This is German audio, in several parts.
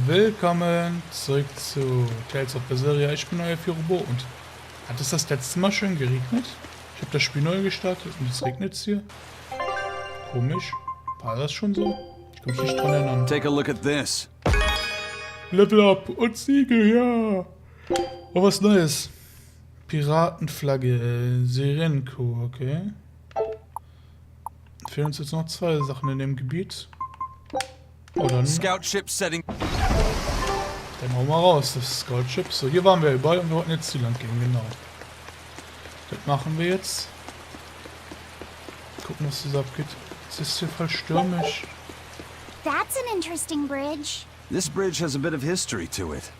Willkommen zurück zu Tales of Berseria. Ich bin euer FioreBo und hat es das letzte Mal schön geregnet? Ich habe das Spiel neu gestartet und es regnet hier. Komisch. War das schon so? Ich kann mich nicht dran erinnern. Take a look at this. Level up und Siegel, ja. Oh, was Neues. Piratenflagge, Serenko, okay. Fehlen uns jetzt noch zwei Sachen in dem Gebiet. Oh, dann Scout ship setting. Dann hauen wir raus, das Scout-Ship. So, hier waren wir überall und wir wollten jetzt hier lang gehen, genau. Das machen wir jetzt. Gucken, was das abgeht. Es ist hier voll stürmisch. That's an interesting bridge. This bridge has a bit of history to it.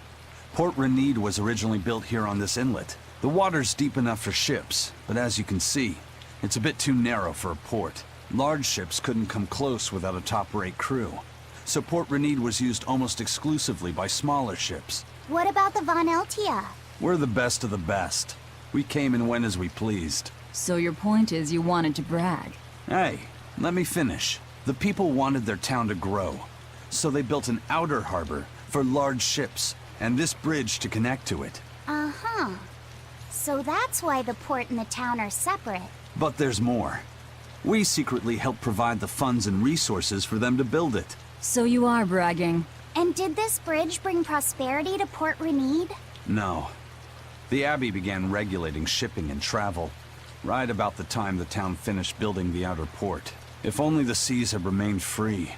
Port Renede was originally built here on this inlet. The water's deep enough for ships, but as you can see, it's a bit too narrow for a port. Large ships couldn't come close without a top-rate crew. So Port Renede was used almost exclusively by smaller ships. What about the Von Eltia? We're the best of the best. We came and went as we pleased. So your point is you wanted to brag? Hey, let me finish. The people wanted their town to grow, so they built an outer harbor for large ships, and this bridge to connect to it. Uh-huh. So that's why the port and the town are separate. But there's more. We secretly helped provide the funds and resources for them to build it. So you are bragging. And did this bridge bring prosperity to Port Renede? No. The Abbey began regulating shipping and travel, right about the time the town finished building the outer port. If only the seas had remained free,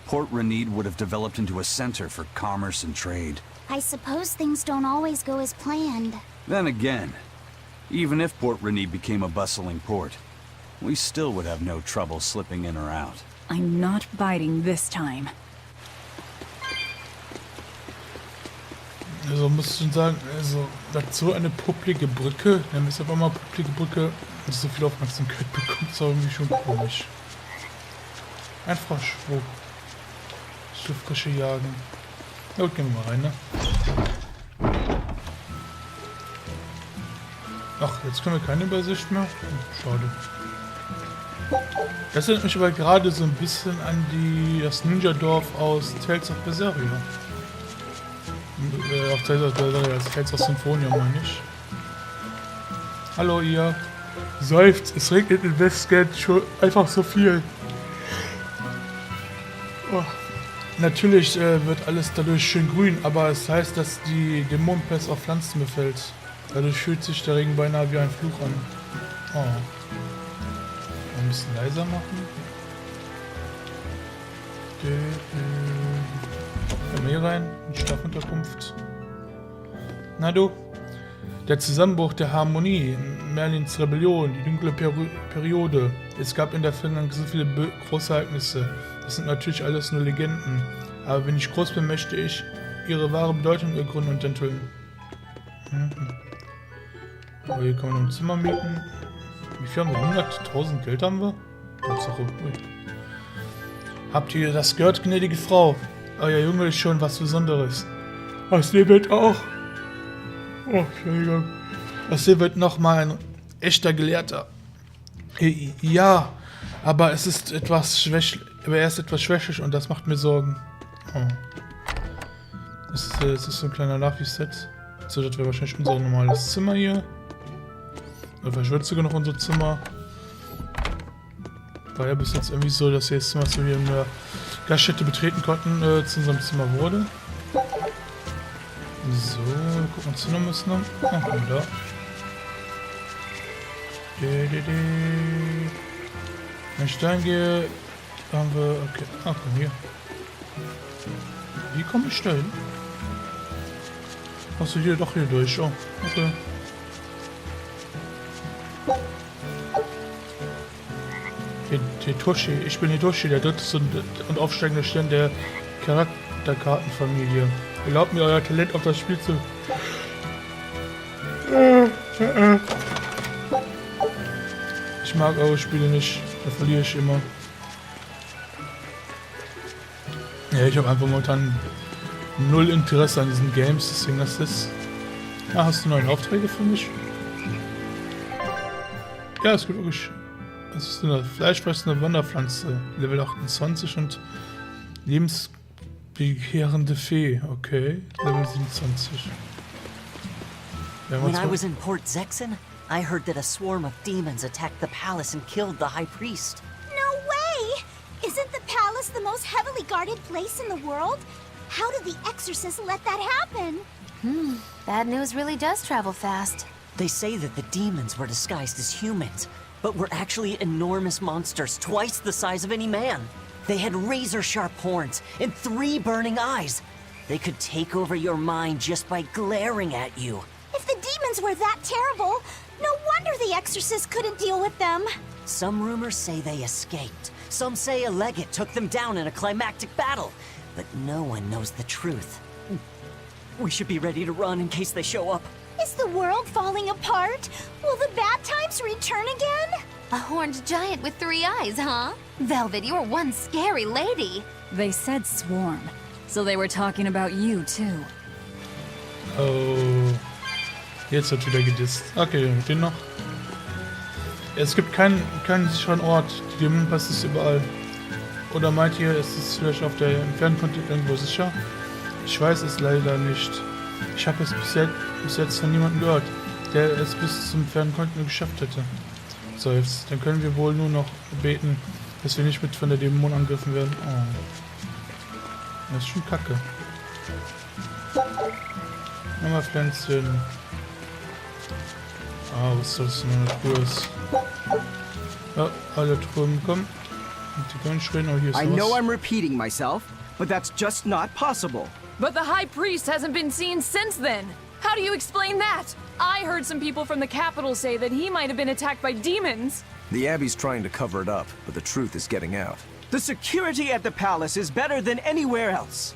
Port Renede would have developed into a center for commerce and trade. I suppose things don't always go as planned. Then again, even if Port Renede became a bustling port, we still would have no trouble slipping in or out. I'm not biting this time. Also muss ich schon sagen, also dazu eine publike Brücke, dann ist auf einmal publike Brücke und so viel Aufmerksamkeit bekommt, ist irgendwie schon komisch. Ein Frosch, wo? Schifffrische jagen. Ja gut, gehen wir mal rein, ne? Ach, jetzt können wir keine Übersicht mehr. Schade. Das erinnert mich aber gerade so ein bisschen an das Ninja-Dorf aus Tales of Berseria. Auf Tales of Berseria, das Tales of Symphonia meine ich. Hallo ihr. Seufzt, es regnet in Westgate schon einfach so viel. Oh. Natürlich wird alles dadurch schön grün, aber es heißt, dass die Dämonenpest auf Pflanzen befällt. Dadurch fühlt sich der Regen beinahe wie ein Fluch an. Oh. Ein bisschen leiser machen. Komm hier rein, in die Schlafunterkunft. Na du, der Zusammenbruch der Harmonie, Merlins Rebellion, die dunkle Periode. Es gab in der Vergangenheit so viele große Ereignisse. Das sind natürlich alles nur Legenden. Aber wenn ich groß bin, möchte ich ihre wahre Bedeutung ergründen und enthüllen. Aber hier kann man noch ein Zimmer mieten. Wie viel haben wir? 100.000 Geld haben wir? Hauptsache. Habt ihr das gehört, gnädige Frau? Euer Junge ist schon was Besonderes. Aus dem wird auch. Oh, Entschuldigung. Aus dem wird nochmal ein echter Gelehrter. Ja, aber es ist etwas schwächlich. Aber er ist etwas schwächlich und das macht mir Sorgen. Oh. Das ist so ein kleiner Lavi-Set. So, das wäre wahrscheinlich unser normales Zimmer hier. Oder vielleicht wird sogar noch unser Zimmer. War ja bis jetzt irgendwie so, dass wir jetzt Zimmer, was wir hier in der Gaststätte betreten konnten, zu unserem Zimmer wurde. So, gucken uns hier noch ein bisschen an. Ah, komm da. Wenn ich da hingehe, haben wir. Okay. Ah, komm hier. Wie komme ich da hin? Achso, hier doch hier durch. Oh, okay. Hitoshi, ich bin Hitoshi, der dritte und aufsteigende Stern der Charakterkartenfamilie. Erlaubt mir euer Talent auf das Spiel zu. Ich mag eure Spiele nicht, da verliere ich immer. Ja, ich habe einfach momentan null Interesse an diesen Games, deswegen das ist. Ah, hast du neue Aufträge für mich? Ja, es gibt wirklich. Das ist eine fleischfressende Wanderpflanze, Level 28 und Begehrende Fee, okay. Level 27. When I was in Port Zexen, I heard that a swarm of demons attacked the palace and killed the High Priest. No way! Isn't the palace the most heavily guarded place in the world? How did the exorcist let that happen? Bad news really does travel fast. They say that the demons were disguised as humans, but were actually enormous monsters twice the size of any man. They had razor-sharp horns and 3 burning eyes. They could take over your mind just by glaring at you. If the demons were that terrible, no wonder the exorcist couldn't deal with them. Some rumors say they escaped. Some say a legate took them down in a climactic battle. But no one knows the truth. We should be ready to run in case they show up. Is the world falling apart? Will the bad times return again? A horned giant with 3 eyes, huh? Velvet, you're one scary lady. They said swarm, so they were talking about you too. Oh. Jetzt wird wieder gedisst. Okay, den noch. Es gibt keinen sicheren Ort. Die Dämonenpass ist überall. Oder meint ihr, es ist vielleicht auf der Fernkontinent irgendwo sicher? Ich weiß es leider nicht. Ich habe es bis jetzt von niemandem gehört, der es bis zum Fernkontinent geschafft hätte. So, jetzt, dann können wir wohl nur noch beten, dass wir nicht mit von der Dämonen angegriffen werden. Oh. Das ist schon kacke. Nochmal Pflänzchen. Ah, was soll das denn Cooles? Ja, alle Truhen kommen. Und die können schreien, oh, hier ist I know was. I'm repeating myself, but that's just not possible. But the High Priest hasn't been seen since then. How do you explain that? I heard some people from the capital say that he might have been attacked by demons. The Abbey's trying to cover it up, but the truth is getting out. The security at the palace is better than anywhere else.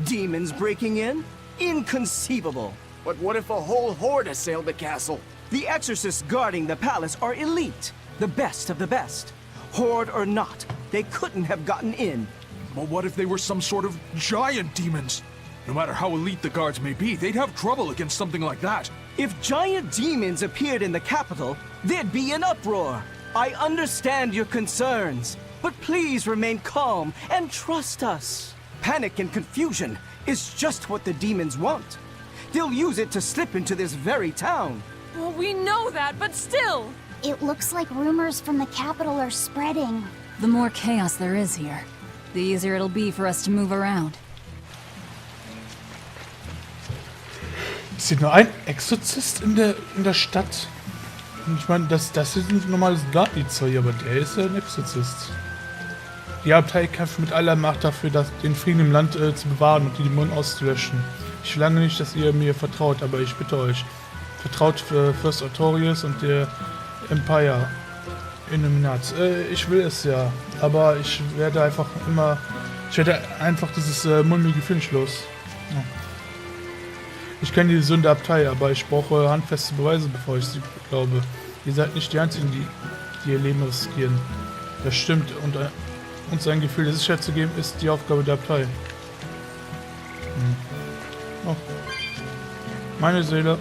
Demons breaking in? Inconceivable. But what if a whole horde assailed the castle? The exorcists guarding the palace are elite, the best of the best. Horde or not, they couldn't have gotten in. But what if they were some sort of giant demons? No matter how elite the guards may be, they'd have trouble against something like that. If giant demons appeared in the capital, there'd be an uproar. I understand your concerns, but please remain calm and trust us. Panic and confusion is just what the demons want. They'll use it to slip into this very town. Well, we know that, but still. It looks like rumors from the capital are spreading. The more chaos there is here, the easier it'll be for us to move around. Es ist nur ein Exorzist in der Stadt. Und ich meine, das ist ein normales Gartnizer hier, aber der ist ja ein Exorzist. Die Abtei kämpft mit aller Macht dafür, den Frieden im Land zu bewahren und die Dämonen auszulöschen. Ich verlange nicht, dass ihr mir vertraut, aber ich bitte euch. Vertraut für Fürst Artorius und der Empire Illuminat. Ich will es ja, aber ich werde einfach dieses mulmige Gefühl nicht los. Ja. Ich kenne die Sünde Abtei, aber ich brauche handfeste Beweise, bevor ich sie glaube. Ihr seid nicht die Einzigen, die ihr Leben riskieren. Das stimmt, und uns ein Gefühl der Sicherheit zu geben, ist die Aufgabe der Abtei. Oh. Meine Seele.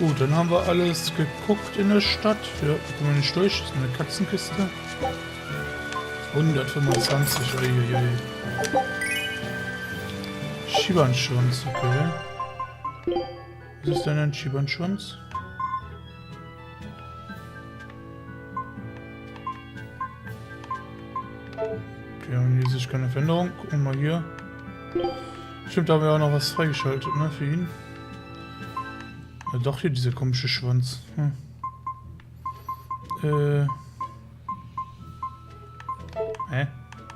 Gut, dann haben wir alles geguckt in der Stadt. Ja, kommen wir nicht durch. Das ist eine Katzenkiste. 125, uiuiui. Schiebernschwanz, okay. Was ist denn ein Schiebernschwanz? Okay, und hier sehe ich keine Veränderung. Gucken wir mal hier. Stimmt, da haben wir auch noch was freigeschaltet, ne, für ihn. Ja, doch, hier dieser komische Schwanz.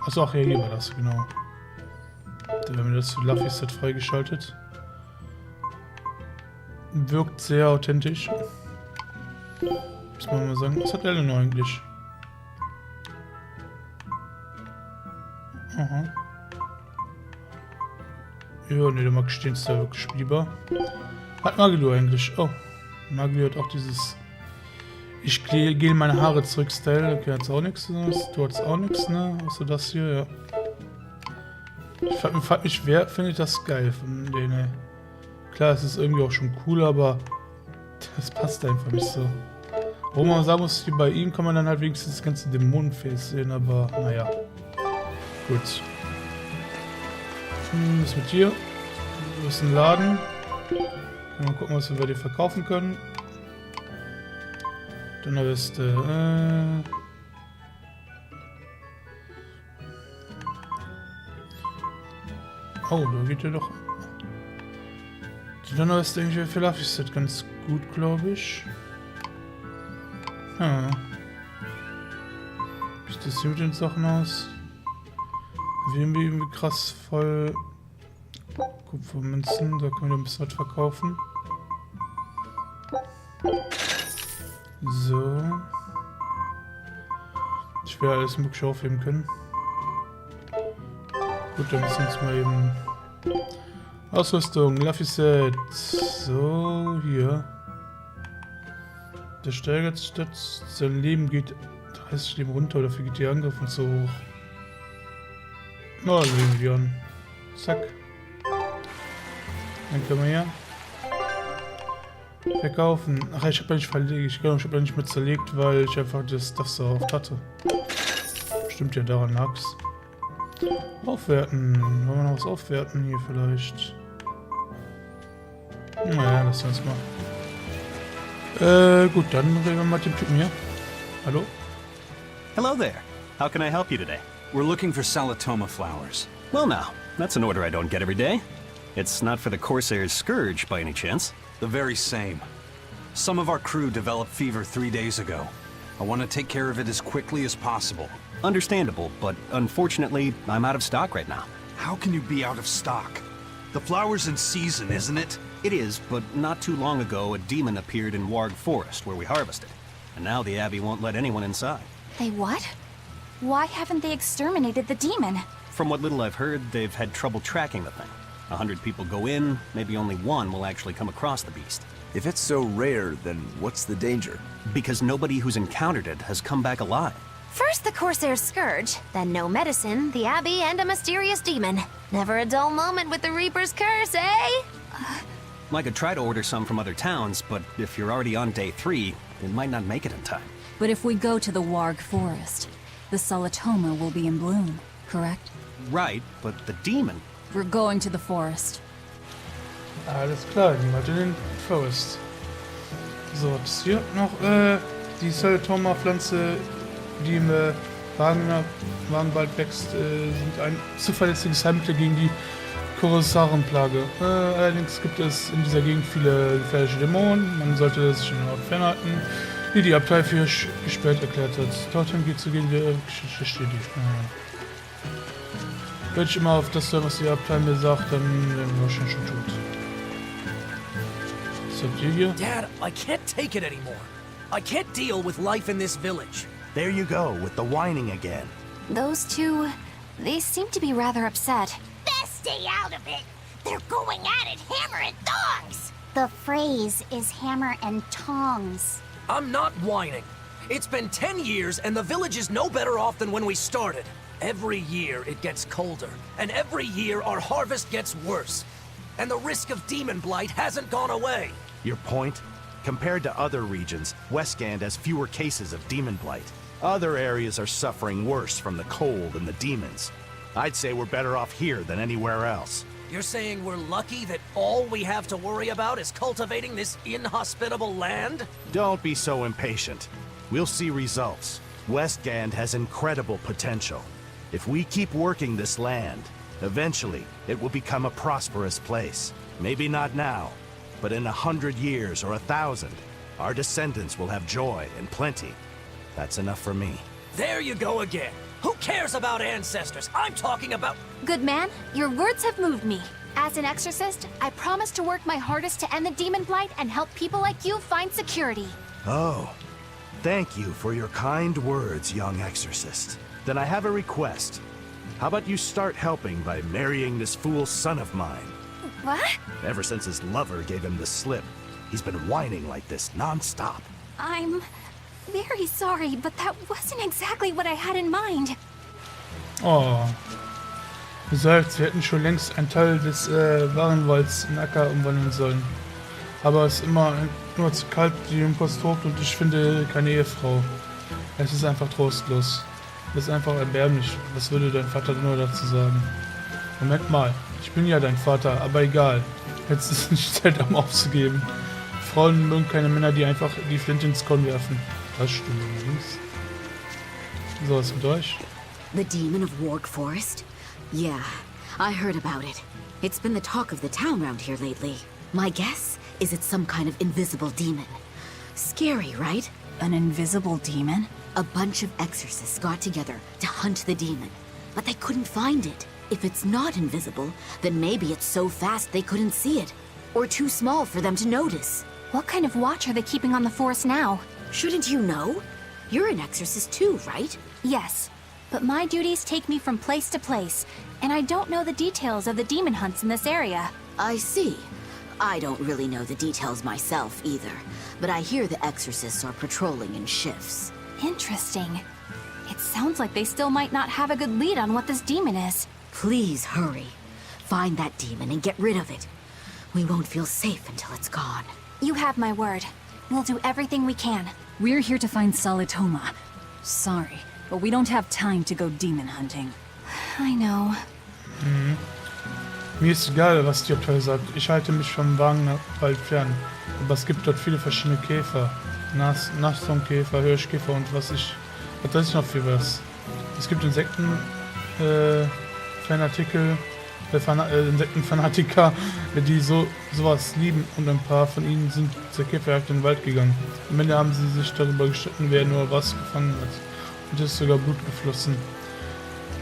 Achso, ach ja, hier war das, genau. Da haben wir das Luffy-Set freigeschaltet. Wirkt sehr authentisch. Muss man mal sagen. Was hat Eleanor eigentlich? Aha. Ja, ne, der mag stehen, ist ja wirklich spielbar. Hat Magilu eigentlich? Oh. Magilu hat auch dieses Ich gehe meine Haare zurück Style. Okay, hat's auch nichts. Du hast auch nichts, ne? Außer das hier, ja. Ich frag mich, wer findet das geil von denen? Klar, es ist irgendwie auch schon cool, aber das passt einfach nicht so. Wo man sagen muss, hier bei ihm kann man dann halt wenigstens das ganze Dämonenface sehen, aber naja. Gut. Was ist mit dir? Du bist ein Laden. Mal gucken, was wir bei dir verkaufen können. Donnerweste. Oh, da geht ja doch. Die Donnerweste irgendwie vielleicht ist das ganz gut, glaube ich. Ja. Wie sieht das hier mit den Sachen aus? Wir haben irgendwie krass voll Kupfermünzen, da können wir ein bisschen was verkaufen. So. Ich werde alles mögliche aufheben können. Gut, dann müssen wir uns mal eben... Ausrüstung, Laffy-Set. So, hier. Der steigert statt sein Leben geht 30 Leben runter, dafür geht die Angriff und so hoch. Oh, legen wir an. Zack. Dann können wir hier verkaufen. Ach, ich habe ja nicht verlegt. Ich glaube, ich habe ja nicht mehr zerlegt, weil ich einfach das Stuff so oft hatte. Stimmt ja, daran lag's. Aufwerten. Wollen wir noch was aufwerten hier vielleicht? Naja, lass uns mal. Gut, dann reden wir mal mit dem Typen hier. Hallo? Hello there. How can I help you today? We're looking for Salatoma flowers. Well now, that's an order I don't get every day. It's not for the Corsair's Scourge by any chance. The very same. Some of our crew developed fever 3 days ago. I want to take care of it as quickly as possible. Understandable, but unfortunately, I'm out of stock right now. How can you be out of stock? The flower's in season, isn't it? It is, but not too long ago, a demon appeared in Warg Forest, where we harvested. And now the Abbey won't let anyone inside. They what? Why haven't they exterminated the demon? From what little I've heard, they've had trouble tracking the thing. 100 people go in, maybe only one will actually come across the beast. If it's so rare, then what's the danger? Because nobody who's encountered it has come back alive. First the Corsair's Scourge, then no medicine, the Abbey, and a mysterious demon. Never a dull moment with the Reaper's Curse, eh? I could try to order some from other towns, but if you're already on day 3, it might not make it in time. But if we go to the Warg Forest, the Salatoma will be in bloom, correct? Right, but the demon... We're going to the forest. Alles klar, gehen wir in den Forest. So, das hier noch, die Salatoma-Pflanze, die im Wagenwald wächst, sind ein zuverlässiges Heilmittel gegen die Korsarenplage. Allerdings gibt es in dieser Gegend viele gefährliche Dämonen. Man sollte sich in den Ort fernhalten, die Abtei für gesperrt erklärt hat. Dorthin geht zu gehen, wir stetig. Würde ich immer auf das hören, was die Abtei mir sagt, dann wären wir wahrscheinlich schon tot. Was habt ihr hier? Dad, I can't take it anymore. I can't deal with life in this village. There you go, with the whining again. Those two, they seem to be rather upset. Best stay out of it. They're going at it hammer and tongs. The phrase is hammer and tongs. I'm not whining. It's been 10 years and the village is no better off than when we started. Every year it gets colder, and every year our harvest gets worse. And the risk of demon blight hasn't gone away. Your point? Compared to other regions, Westgand has fewer cases of demon blight. Other areas are suffering worse from the cold and the demons. I'd say we're better off here than anywhere else. You're saying we're lucky that all we have to worry about is cultivating this inhospitable land? Don't be so impatient. We'll see results. Westgand has incredible potential. If we keep working this land, eventually it will become a prosperous place. Maybe not now, but in 100 years or 1,000, our descendants will have joy and plenty. That's enough for me. There you go again. Who cares about ancestors? I'm talking about... Good man, your words have moved me. As an exorcist, I promise to work my hardest to end the demon blight and help people like you find security. Oh, thank you for your kind words, young exorcist. Then I have a request. How about you start helping by marrying this fool's son of mine? What? Ever since his lover gave him the slip, he's been whining like this non-stop. I'm very sorry, but that wasn't exactly what I had in mind. Oh. Gesagt, sie hätten schon längst einen Teil des Warenwalds in Acker umwandeln sollen. Aber es ist immer nur zu kalt, die Impost tobt und ich finde keine Ehefrau. Es ist einfach trostlos. Das ist einfach erbärmlich. Was würde dein Vater nur dazu sagen? Moment mal, ich bin ja dein Vater, aber egal. Jetzt ist es nicht Zeit, um aufzugeben. Frauen mögen keine Männer, die einfach die Flinte ins Korn werfen. Das stimmt übrigens. So, was mit euch? The demon of Warg Forest? Yeah, I heard about it. It's been the talk of the town around here lately. My guess is it's some kind of invisible demon. Scary, right? An invisible demon? A bunch of exorcists got together to hunt the demon, but they couldn't find it. If it's not invisible, then maybe it's so fast they couldn't see it, or too small for them to notice. What kind of watch are they keeping on the forest now? Shouldn't you know? You're an exorcist too, right? Yes, but my duties take me from place to place, and I don't know the details of the demon hunts in this area. I see. I don't really know the details myself either, but I hear the exorcists are patrolling in shifts. Interesting. It sounds like they still might not have a good lead on what this demon is. Please hurry. Find that demon and get rid of it. We won't feel safe until it's gone. You have my word. We'll do everything we can. We're here to find Salatoma. Sorry, but we don't have time to go demon hunting. I know. Mir ist egal, was die Abteilung sagt. Ich halte mich vom Wagen bald fern. Aber es gibt dort viele verschiedene Käfer. Nashornkäfer, Hirschkäfer und was weiß ich noch für was. Es gibt Insektenfanatiker, die sowas lieben, und ein paar von ihnen sind zur Käferjagd in den Wald gegangen. Am Ende haben sie sich darüber gestritten, wer nur was gefangen hat. Und es ist sogar Blut geflossen.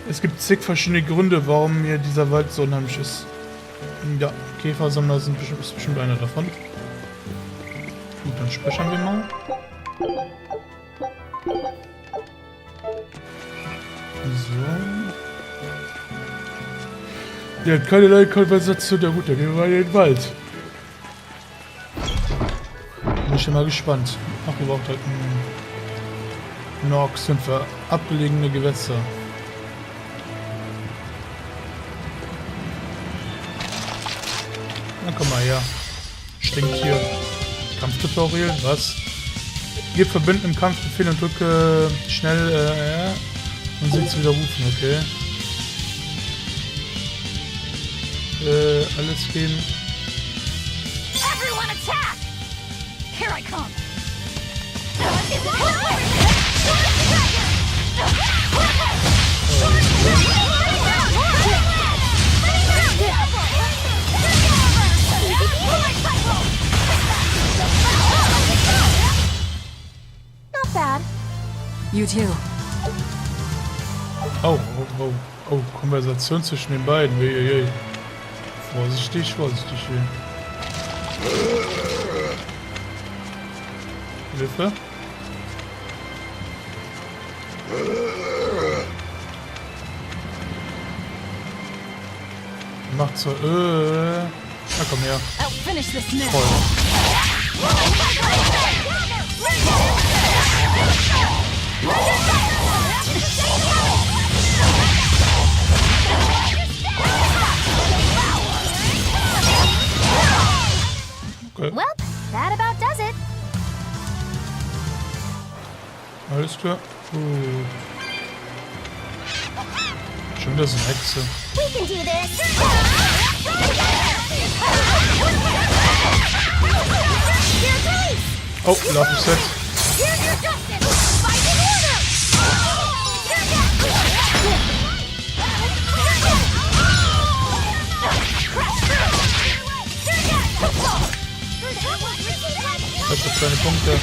Es gibt zig verschiedene Gründe, warum mir dieser Wald so unheimlich ist. Ja, Käfersammler ist bestimmt einer davon. Gut, dann speichern wir mal. So. Ja, keinerlei Konversation. Ja gut, dann gehen wir mal in den Wald. Bin ich mal gespannt. Ach, wir brauchen halt einen Nox sind für abgelegene Gewässer. Na komm mal her. Stinkt hier. Kampftutorial, was? Gib verbinden im Kampfbefehl und drücke schnell und sieht's wieder rufen, okay. Alles gehen. Everyone attack! Here I come. Not bad. You too. Oh, Konversation zwischen den beiden. Uiuiui. Vorsichtig hier. Hilfe. Macht so, na komm her. Voll. Okay. Well, that about does it. Alles klar. Schon wieder so eine Hexe. We can do this. Oh, lauf ich set. Here's your justice. Fight in order. Das sind kleine Punkte.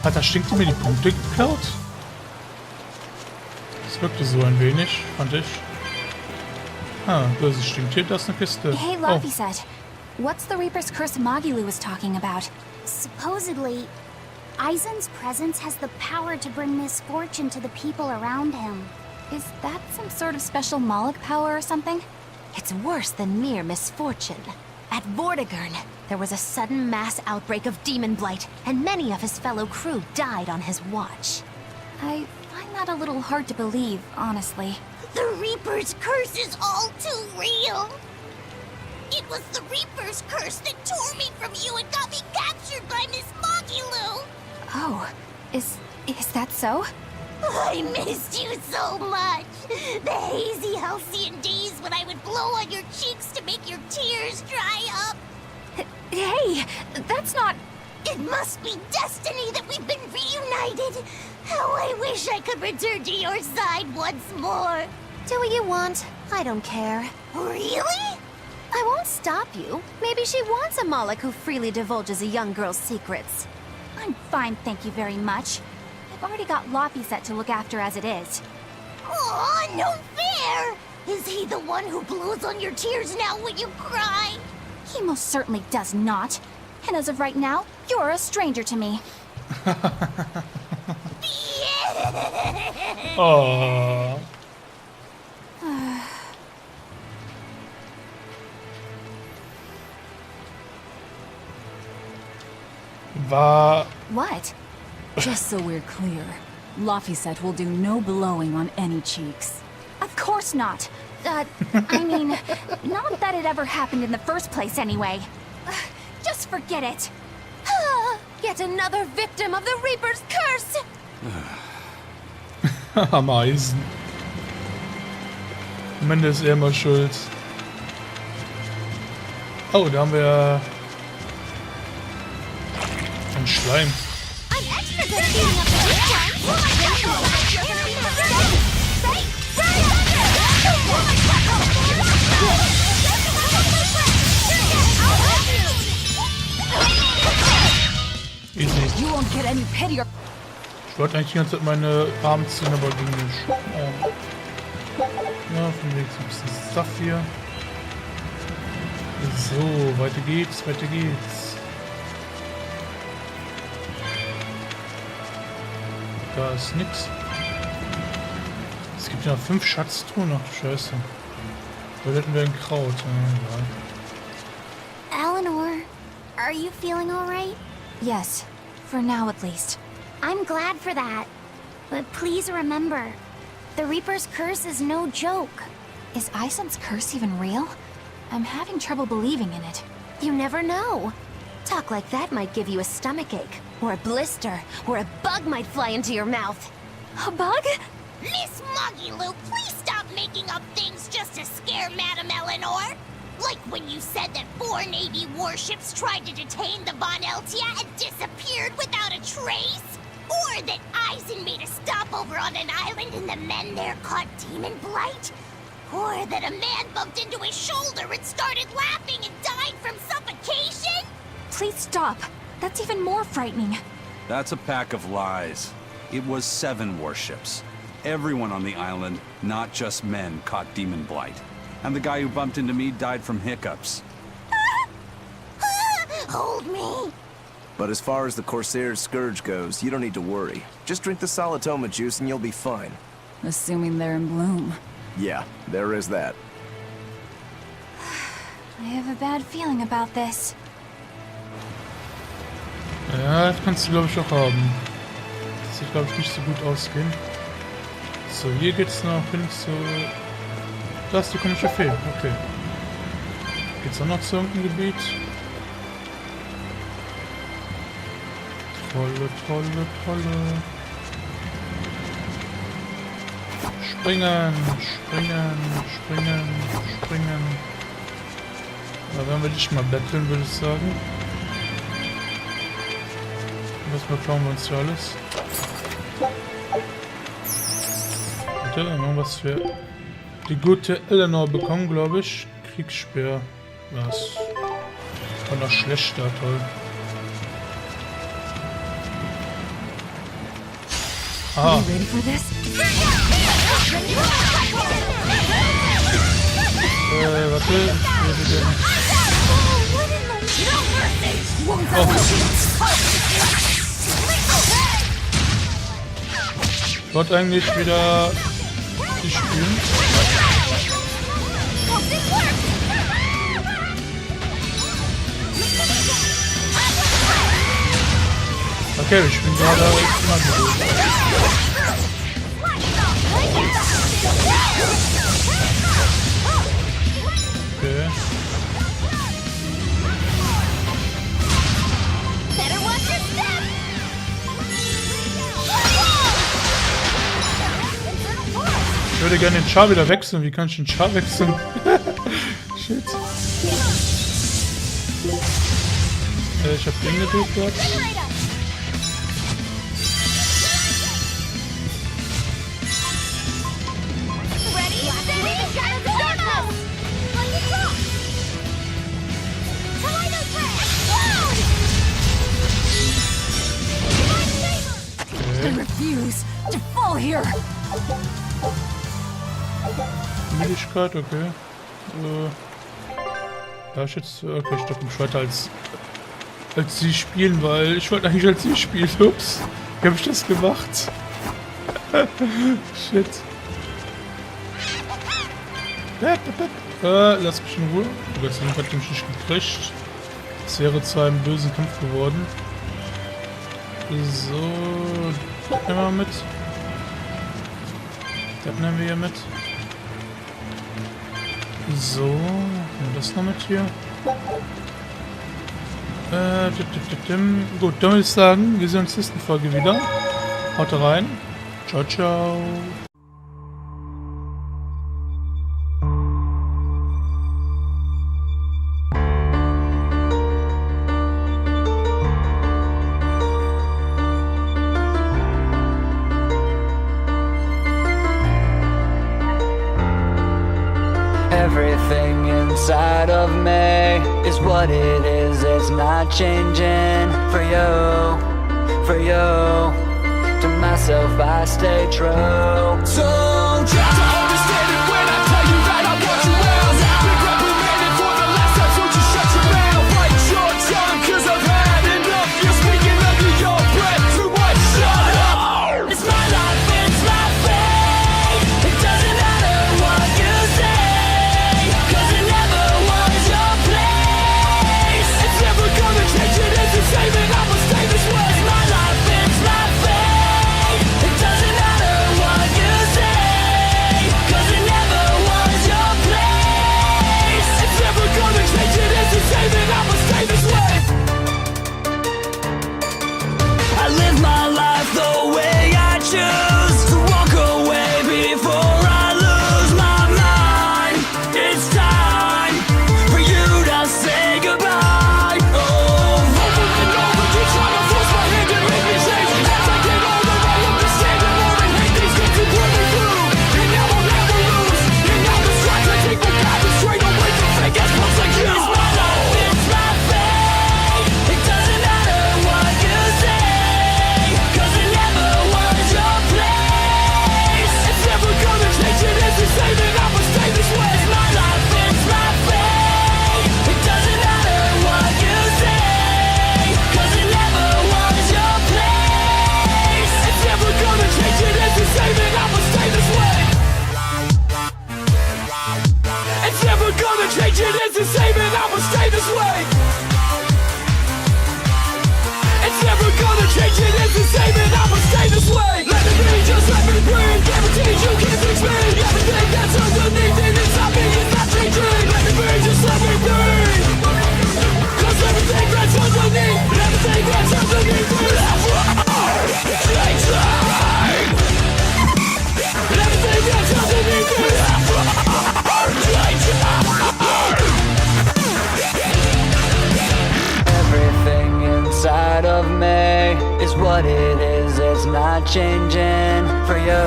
Hat das Stinktier mir die Punkte geklaut? Das wirkte so ein wenig, fand ich. Böses Stinktier, das ist eine Kiste. Hey, Laufeyset. What's the Reaper's Curse Magilu was talking about? Supposedly, Aizen's presence has the power to bring misfortune to the people around him. Is that some sort of special Moloch power or something? It's worse than mere misfortune. At Vortigern, there was a sudden mass outbreak of demon blight, and many of his fellow crew died on his watch. I find that a little hard to believe, honestly. The Reaper's curse is all too real. It was the Reaper's curse that tore me from you and got me captured by Miss Moggy. Oh, is that so? I missed you so much. The hazy halcyon days when I would blow on your cheeks to make your tears dry up. Hey, that's not... It must be destiny that we've been reunited. How I wish I could return to your side once more. Do what you want. I don't care. Really? I won't stop you. Maybe she wants a Moloch who freely divulges a young girl's secrets. I'm fine, thank you very much. I've already got Loppy set to look after as it is. Aw, no fair! Is he the one who blows on your tears now when you cry? He most certainly does not. And as of right now, you're a stranger to me. Oh. What? Just so we're clear, Laphicet will do no blowing on any cheeks. Of course not. I mean, not that it ever happened in the first place anyway. Just forget it. Yet another victim of the Reaper's curse! Ameisen. Am Ende ist er immer schuld. Oh, da haben wir einen Schleim. Easy. You won't get any pity. Ich wollte eigentlich die ganze Zeit meine Arme ziehen, aber ging nicht. Ja, von links ein bisschen Stuff hier. So, weiter geht's, weiter geht's. Da ist nix. Es gibt ja noch 5 Schatztruhen. Ach du Scheiße. Da hätten wir ein Kraut. Ja, Eleanor, are you feeling alright? Yes, for now at least. I'm glad for that. But please remember, the Reaper's curse is no joke. Is Isen's curse even real? I'm having trouble believing in it. You never know. Talk like that might give you a stomachache, or a blister, or a bug might fly into your mouth. A bug? Miss Moggy, please stop making up things just to scare Madame Eleanor. Like when you said that 4 Navy warships tried to detain the Von Eltia and disappeared without a trace? Or that Eisen made a stopover on an island and the men there caught demon blight? Or that a man bumped into his shoulder and started laughing and died from suffocation? Please stop. That's even more frightening. That's a pack of lies. It was 7 warships. Everyone on the island, not just men, caught demon blight. And the guy who bumped into me died from hiccups. Hold me. But as far as the Corsair's scourge goes, you don't need to worry. Just drink the Salatoma juice and you'll be fine. Assuming they're in bloom. Yeah, there is that. I have a bad feeling about this. Ja, das kannst du glaube ich auch haben. Das sieht glaube ich nicht so gut ausgehen. So, hier geht's noch hin zu... Das, die kann ich empfehlen, okay. Geht's auch noch zu irgendeinem Gebiet? Tolle, tolle, tolle. Springen, springen, springen, springen. Da werden wir dich mal betteln, würde ich sagen. Was bekommen wir uns hier alles? Warte, noch was für die gute Eleanor bekommen, glaube ich. Kriegsspeer. Was? War noch schlechter, toll. Ah. Are you ready for this? Warte. Ich wollte eigentlich wieder die spielen. Okay, ich bin gerade immer gut. Okay. würde gerne den Char wieder wechseln. Wie kann ich den Char wechseln? Shit. Ich hab den gedrückt gehabt. I refuse to fall here. Müdigkeit, okay. Da ist jetzt. Okay, ich glaube, ich weiter als sie spielen, weil ich wollte eigentlich als sie spielen. Ups. Wie habe ich das gemacht? Shit. Lass mich in Ruhe. Oh, jetzt hat er mich nicht gekriegt. Es wäre zu einem bösen Kampf geworden. So. Das nehmen wir mit. Das nehmen wir hier mit. So. Und das noch mit hier. Gut, dann würde ich sagen, wir sehen uns in der nächsten Folge wieder. Haut rein. Ciao, ciao. Everything inside of me is what it is, it's not changing. For you, to myself I stay true. So try to understand it when I tell you that I want you well. Big reprimanded for the last time, so just shut your mouth. Bite your tongue, cause I've had enough. You're speaking under your breath, too much, shut up. It's my life, it's my fate. It doesn't matter what you say, cause it never was your place. It's never gonna change, it is the same and I'ma stay this way. It's my life, it's my fate. It doesn't matter what you say, cause it never was your place. It's never gonna change, it is the same and I'ma stay this way. I live my life the way I choose to walk away before I lose my mind. It's time for you to say goodbye. Oh, over and over you try to force my hand and make me change. As I get older, I understand it more and hate these things you put me through. And now I'll never lose. And now the strides I take will guide me straight away from fake ass punks like you. It's my life, it's my fate. It doesn't matter what you say, cause it never was your place. It's never gonna change, it is the same and I'ma stay this way. It's my life, it's my fate. It doesn't matter what you say, cause it never was your place. It's never gonna change, it is the same and I'ma stay this way. It's never gonna change, it is the same and I'ma stay this way. It's never gonna change, it is the same and I'ma stay this way. Let me be, just let me breathe. Guaranteed you can't fix me. Everything that's underneath it inside me is not changing. Let me be, just let me breathe. Cause everything that's underneath, everything that's underneath is changing. Everything that's underneath is changing. Everything inside of me is what it is, it's not changing. For you,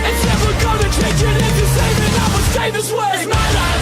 it's never gonna change, it is the same and I'ma stay this way. It's my life.